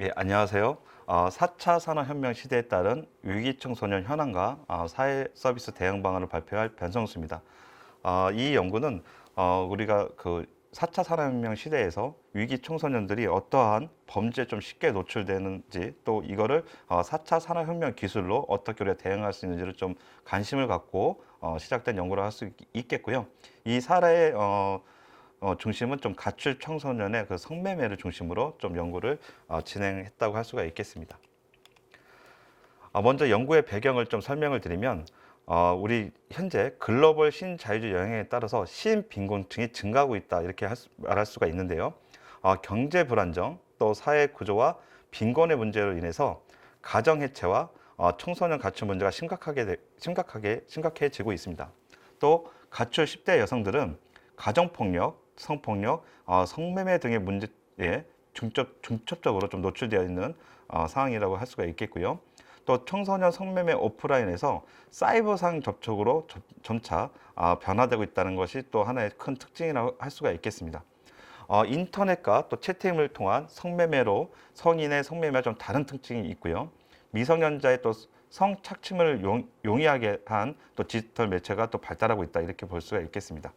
예, 안녕하세요. 4차 산업혁명 시대에 따른 위기 청소년 현황과 사회 서비스 대응 방안을 발표할 변성수입니다. 이 연구는 우리가 그 4차 산업혁명 시대에서 위기 청소년들이 어떠한 범죄에 좀 쉽게 노출되는지 또 이거를 4차 산업혁명 기술로 어떻게 우리가 대응할 수 있는지를 좀 관심을 갖고 시작된 연구를 할 수 있겠고요. 이 사례의 중심은 좀 가출 청소년의 그 성매매를 중심으로 좀 연구를 진행했다고 할 수가 있겠습니다. 먼저 연구의 배경을 좀 설명을 드리면 우리 현재 글로벌 신자유주의 영향에 따라서 신빈곤층이 증가하고 있다 이렇게 말할 수가 있는데요. 경제 불안정 또 사회 구조와 빈곤의 문제로 인해서 가정 해체와 청소년 가출 문제가 심각해지고 있습니다. 또 가출 10대 여성들은 가정폭력, 성폭력, 성매매 등의 문제에 중첩적으로 좀 노출되어 있는 상황이라고 할 수가 있겠고요. 또 청소년 성매매 오프라인에서 사이버상 접촉으로 점차 변화되고 있다는 것이 또 하나의 큰 특징이라고 할 수가 있겠습니다. 인터넷과 또 채팅을 통한 성매매로 성인의 성매매와 좀 다른 특징이 있고요. 미성년자의 또 성착취를 용이하게 한 또 디지털 매체가 또 발달하고 있다 이렇게 볼 수가 있겠습니다.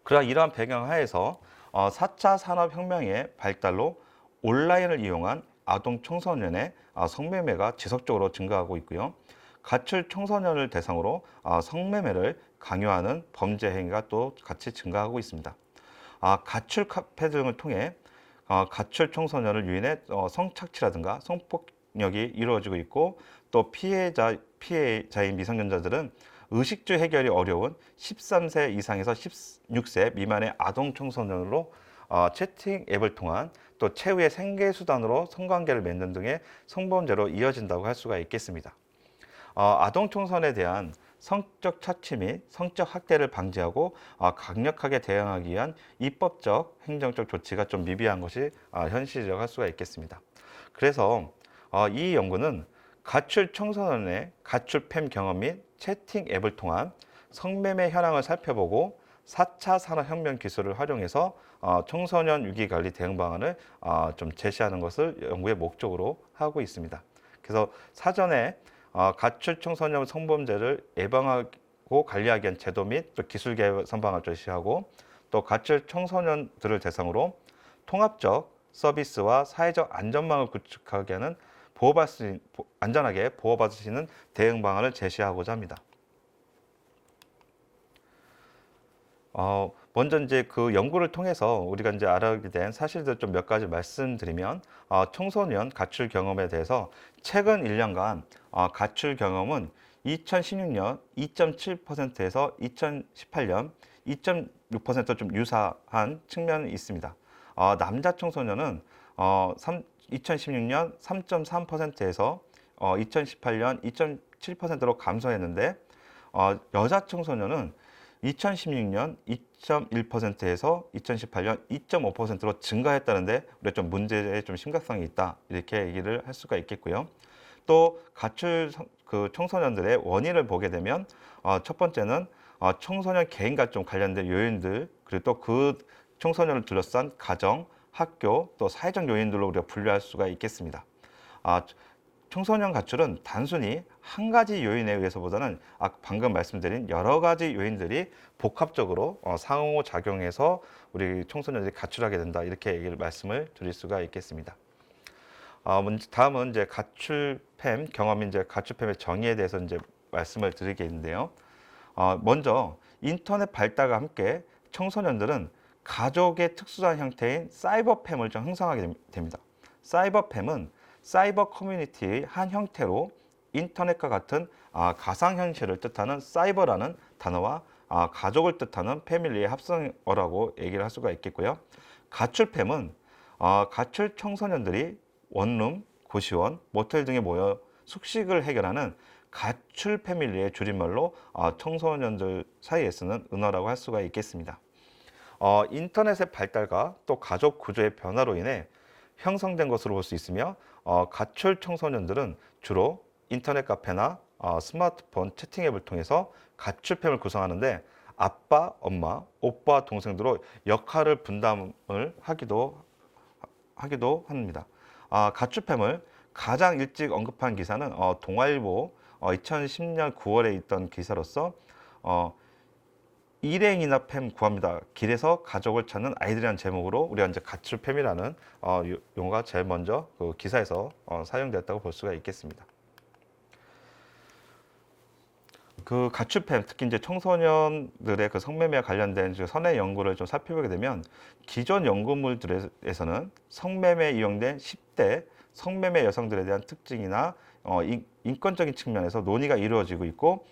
이러한 배경 하에서 4차 산업혁명의 발달로 온라인을 이용한 아동 청소년의 성매매가 지속적으로 증가하고 있고요. 가출 청소년을 대상으로 성매매를 강요하는 범죄 행위가 또 같이 증가하고 있습니다. 가출 카페 등을 통해 가출 청소년을 유인해 성착취라든가 성폭력이 이루어지고 있고 또 피해자인 미성년자들은 의식주 해결이 어려운 13세 이상에서 16세 미만의 아동 청소년으로 채팅 앱을 통한 또 최후의 생계 수단으로 성관계를 맺는 등의 성범죄로 이어진다고 할 수가 있겠습니다. 아동 청소년에 대한 성적 착취 및 성적 학대를 방지하고 강력하게 대응하기 위한 입법적, 행정적 조치가 좀 미비한 것이 현실이라고 할 수가 있겠습니다. 그래서 이 연구는 가출 청소년의 가출팸 경험 및 채팅 앱을 통한 성매매 현황을 살펴보고 4차 산업혁명 기술을 활용해서 청소년 위기관리 대응 방안을 좀 제시하는 것을 연구의 목적으로 하고 있습니다. 그래서 사전에 가출 청소년 성범죄를 예방하고 관리하기 위한 제도 및 또 기술 개선 방안을 제시하고 또 가출 청소년들을 대상으로 통합적 서비스와 사회적 안전망을 구축하게 하는 안전하게 보호받을 수 있는 대응 방안을 제시하고자 합니다. 먼저 이제 그 연구를 통해서 우리가 이제 알게 된 사실들 좀 몇 가지 말씀드리면, 청소년 가출 경험에 대해서 최근 1년간 가출 경험은 2016년 2.7%에서 2018년 2.6%좀 유사한 측면이 있습니다. 남자 청소년은 2016년 3.3%에서 2018년 2.7%로 감소했는데 여자 청소년은 2016년 2.1%에서 2018년 2.5%로 증가했다는데 우리가 좀 문제의 좀 심각성이 있다 이렇게 얘기를 할 수가 있겠고요. 또 가출 그 청소년들의 원인을 보게 되면 첫 번째는 청소년 개인과 좀 관련된 요인들 그리고 또 그 청소년을 둘러싼 가정, 학교 또 사회적 요인들로 우리가 분류할 수가 있겠습니다. 청소년 가출은 단순히 한 가지 요인에 의해서보다는 방금 말씀드린 여러 가지 요인들이 복합적으로 상호작용해서 우리 청소년들이 가출하게 된다 이렇게 말씀을 드릴 수가 있겠습니다. 다음은 이제 가출팸 경험인 이제 가출팸의 정의에 대해서 이제 말씀을 드리겠는데요. 먼저 인터넷 발달과 함께 청소년들은 가족의 특수한 형태인 사이버팸을 좀 형성하게 됩니다. 사이버팸은 사이버 커뮤니티의 한 형태로 인터넷과 같은 가상현실을 뜻하는 사이버라는 단어와 가족을 뜻하는 패밀리의 합성어라고 얘기를 할 수가 있겠고요. 가출팸은 가출 청소년들이 원룸, 고시원, 모텔 등에 모여 숙식을 해결하는 가출 패밀리의 줄임말로 청소년들 사이에 쓰는 은어라고 할 수가 있겠습니다. 인터넷의 발달과 또 가족 구조의 변화로 인해 형성된 것으로 볼 수 있으며 가출 청소년들은 주로 인터넷 카페나 스마트폰 채팅 앱을 통해서 가출팸을 구성하는데 아빠, 엄마, 오빠, 동생들로 역할을 분담을 하기도 하기도 합니다. 가출팸을 가장 일찍 언급한 기사는 동아일보 2010년 9월에 있던 기사로서 일행이나 팸 구합니다. 길에서 가족을 찾는 아이들이라는 제목으로 우리가 이제 가출팸이라는 용어가 제일 먼저 그 기사에서 사용되었다고 볼 수가 있겠습니다. 그 가출팸, 특히 이제 청소년들의 그 성매매와 관련된 선의 연구를 좀 살펴보게 되면 기존 연구물들에서는 성매매에 이용된 10대 성매매 여성들에 대한 특징이나 인권적인 측면에서 논의가 이루어지고 있고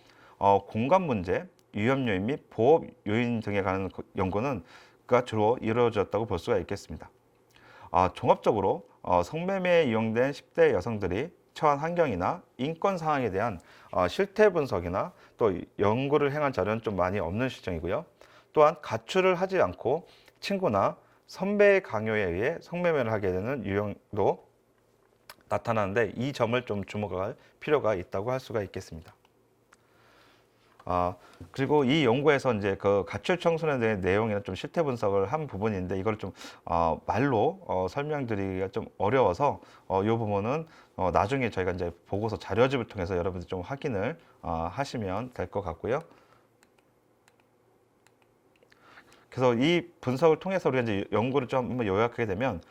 공감 문제, 위험 요인 및 보호 요인 등에 관한 연구는 주로 이루어졌다고 볼 수가 있겠습니다. 종합적으로 성매매에 이용된 10대 여성들이 처한 환경이나 인권 상황에 대한 실태 분석이나 또 연구를 행한 자료는 좀 많이 없는 실정이고요. 또한 가출을 하지 않고 친구나 선배의 강요에 의해 성매매를 하게 되는 유형도 나타나는데 이 점을 좀 주목할 필요가 있다고 할 수가 있겠습니다. 그리고 이 연구에서 이제 그 가출 청소년에 대한 내용이나 좀 실태 분석을 한 부분인데 이걸 좀 말로 설명드리기가 좀 어려워서 이 부분은 나중에 저희가 이제 보고서 자료집을 통해서 여러분들 좀 확인을 하시면 될 것 같고요. 그래서 이 분석을 통해서 우리가 이제 연구를 좀 한번 요약하게 되면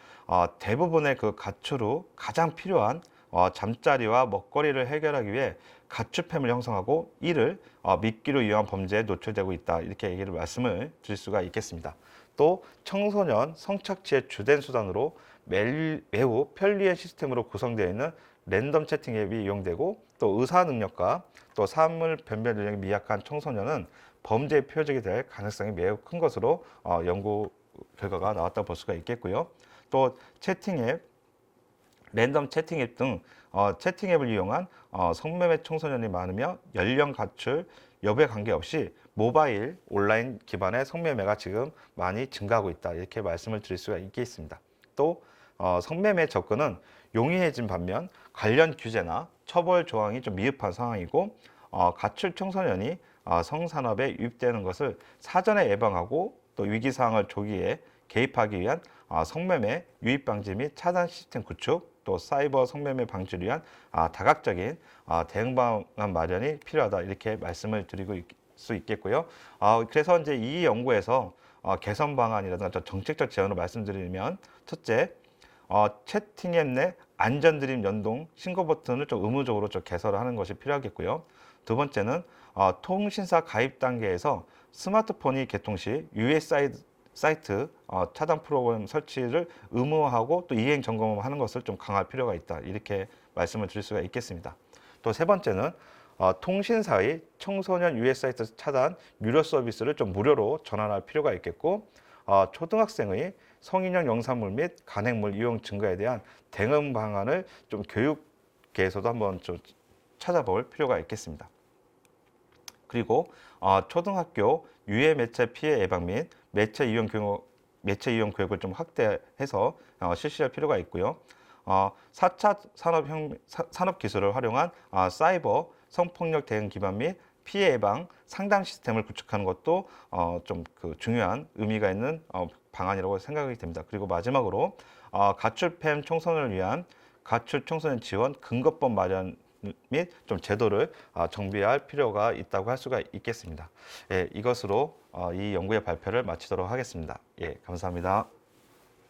대부분의 그 가출 후 가장 필요한 잠자리와 먹거리를 해결하기 위해 가출팸을 형성하고 이를 미끼로 이용한 범죄에 노출되고 있다. 이렇게 얘기를 말씀을 드릴 수가 있겠습니다. 또 청소년 성착취의 주된 수단으로 매우 편리한 시스템으로 구성되어 있는 랜덤 채팅 앱이 이용되고 또 의사 능력과 또 사물 변별 능력이 미약한 청소년은 범죄의 표적이 될 가능성이 매우 큰 것으로 연구 결과가 나왔다고 볼 수가 있겠고요. 또 채팅 앱, 랜덤 채팅 앱 등 채팅 앱을 이용한 성매매 청소년이 많으며 연령 가출 여부에 관계없이 모바일 온라인 기반의 성매매가 지금 많이 증가하고 있다. 이렇게 말씀을 드릴 수가 있겠습니다. 또 성매매 접근은 용이해진 반면 관련 규제나 처벌 조항이 좀 미흡한 상황이고 가출 청소년이 성산업에 유입되는 것을 사전에 예방하고 또 위기 상황을 조기에 개입하기 위한 성매매 유입 방지 및 차단 시스템 구축, 또 사이버 성매매 방지를 위한 다각적인 대응 방안 마련이 필요하다. 이렇게 말씀을 드리고 수 있겠고요. 그래서 이제 이 연구에서 개선 방안이라든가 정책적 제안을 말씀드리면 첫째, 채팅 앱 내 안전 드림 연동 신고 버튼을 좀 의무적으로 좀 개설을 하는 것이 필요하겠고요. 두 번째는 통신사 가입 단계에서 스마트폰이 개통 시 사이트 차단 프로그램 설치를 의무화하고 또 이행 점검하는 것을 좀 강화할 필요가 있다. 이렇게 말씀을 드릴 수가 있겠습니다. 또 세 번째는 통신사의 청소년 유해 사이트 차단 유료 서비스를 좀 무료로 전환할 필요가 있겠고 초등학생의 성인용 영상물 및 간행물 이용 증가에 대한 대응 방안을 좀 교육계에서도 한번 좀 찾아볼 필요가 있겠습니다. 그리고 초등학교 유해 매체 피해 예방 및 매체 이용 교육을 좀 확대해서 실시할 필요가 있고요. 4차 산업 기술을 활용한 사이버 성폭력 대응 기반 및 피해 예방 상담 시스템을 구축하는 것도 좀 그 중요한 의미가 있는 방안이라고 생각이 됩니다. 그리고 마지막으로 가출팸 청소년을 위한 가출 청소년 지원 근거법 마련 및 좀 제도를 정비할 필요가 있다고 할 수가 있겠습니다. 예, 이것으로 이 연구의 발표를 마치도록 하겠습니다. 예, 감사합니다.